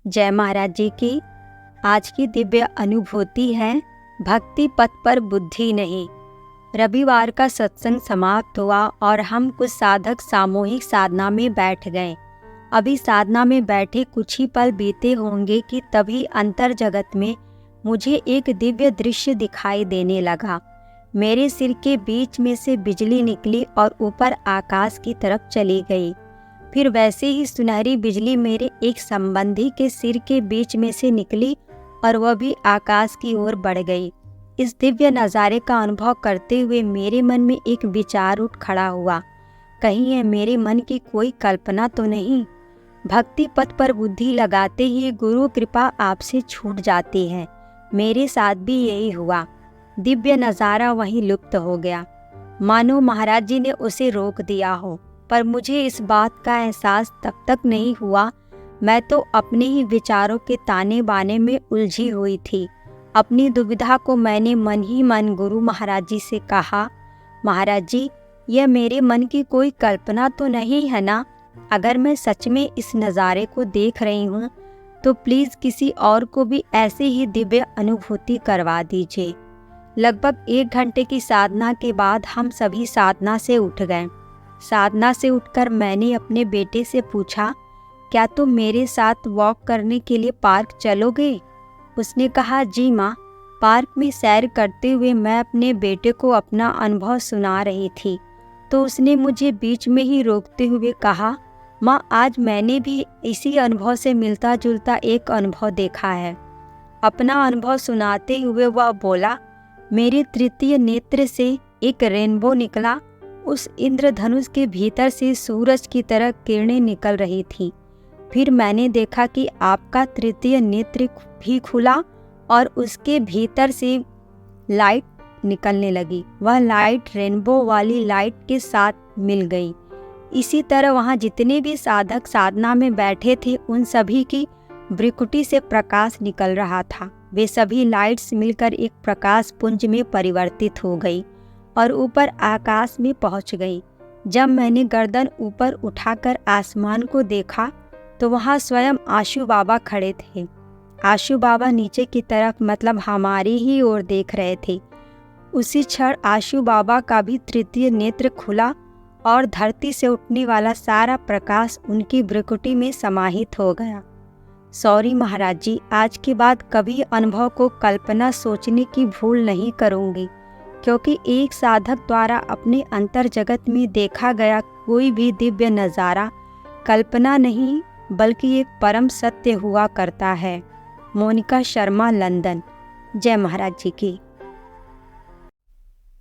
जय महाराज जी की। आज की दिव्य अनुभूति है भक्ति पथ पर बुद्धि नहीं। रविवार का सत्संग समाप्त हुआ और हम कुछ साधक सामूहिक साधना में बैठ गए। अभी साधना में बैठे कुछ ही पल बीते होंगे कि तभी अंतर जगत में मुझे एक दिव्य दृश्य दिखाई देने लगा। मेरे सिर के बीच में से बिजली निकली और ऊपर आकाश की तरफ चली गई। फिर वैसे ही सुनहरी बिजली मेरे एक संबंधी के सिर के बीच में से निकली और वह भी आकाश की ओर बढ़ गई। इस दिव्य नज़ारे का अनुभव करते हुए मेरे मन में एक विचार उठ खड़ा हुआ, कहीं यह मेरे मन की कोई कल्पना तो नहीं। भक्ति पथ पर बुद्धि लगाते ही गुरु कृपा आपसे छूट जाती है। मेरे साथ भी यही हुआ। दिव्य नज़ारा वहीं लुप्त हो गया, मानो महाराज जी ने उसे रोक दिया हो। पर मुझे इस बात का एहसास तब तक नहीं हुआ। मैं तो अपने ही विचारों के ताने बाने में उलझी हुई थी। अपनी दुविधा को मैंने मन ही मन गुरु महाराज जी से कहा, महाराज जी, यह मेरे मन की कोई कल्पना तो नहीं है ना? अगर मैं सच में इस नज़ारे को देख रही हूँ तो प्लीज़ किसी और को भी ऐसे ही दिव्य अनुभूति करवा दीजिए। लगभग 1 घंटे की साधना के बाद हम सभी साधना से उठ गए। साधना से उठकर मैंने अपने बेटे से पूछा, क्या तुम मेरे साथ वॉक करने के लिए पार्क चलोगे? उसने कहा, जी माँ। पार्क में सैर करते हुए मैं अपने बेटे को अपना अनुभव सुना रही थी तो उसने मुझे बीच में ही रोकते हुए कहा, माँ, आज मैंने भी इसी अनुभव से मिलता जुलता एक अनुभव देखा है। अपना अनुभव सुनाते हुए वह बोला, मेरे तृतीय नेत्र से एक रेनबो निकला। उस इंद्रधनुष के भीतर से सूरज की तरह किरणें निकल रही थी। फिर मैंने देखा कि आपका तृतीय नेत्र भी खुला और उसके भीतर से लाइट निकलने लगी। वह लाइट रेनबो वाली लाइट के साथ मिल गई। इसी तरह वहाँ जितने भी साधक साधना में बैठे थे उन सभी की भ्रिकुटी से प्रकाश निकल रहा था। वे सभी लाइट्स मिलकर एक प्रकाश पुंज में परिवर्तित हो गई और ऊपर आकाश में पहुंच गई। जब मैंने गर्दन ऊपर उठाकर आसमान को देखा तो वहां स्वयं आशु बाबा खड़े थे। आशु बाबा नीचे की तरफ मतलब हमारी ही ओर देख रहे थे। उसी क्षण आशु बाबा का भी तृतीय नेत्र खुला और धरती से उठने वाला सारा प्रकाश उनकी भ्रिकुटी में समाहित हो गया। सॉरी महाराज जी, आज के बाद कभी अनुभव को कल्पना सोचने की भूल नहीं करूँगी, क्योंकि एक साधक द्वारा अपने अंतर जगत में देखा गया कोई भी दिव्य नज़ारा कल्पना नहीं बल्कि एक परम सत्य हुआ करता है। मोनिका शर्मा, लंदन। जय महाराज जी की।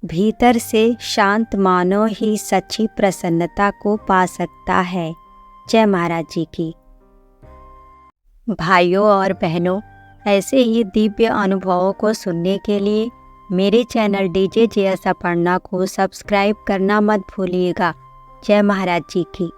भीतर से शांत मानव ही सच्ची प्रसन्नता को पा सकता है। जय महाराज जी की। भाइयों और बहनों, ऐसे ही दिव्य अनुभवों को सुनने के लिए मेरे चैनल डीजे JS अपर्णा को सब्सक्राइब करना मत भूलिएगा। जय महाराज जी की।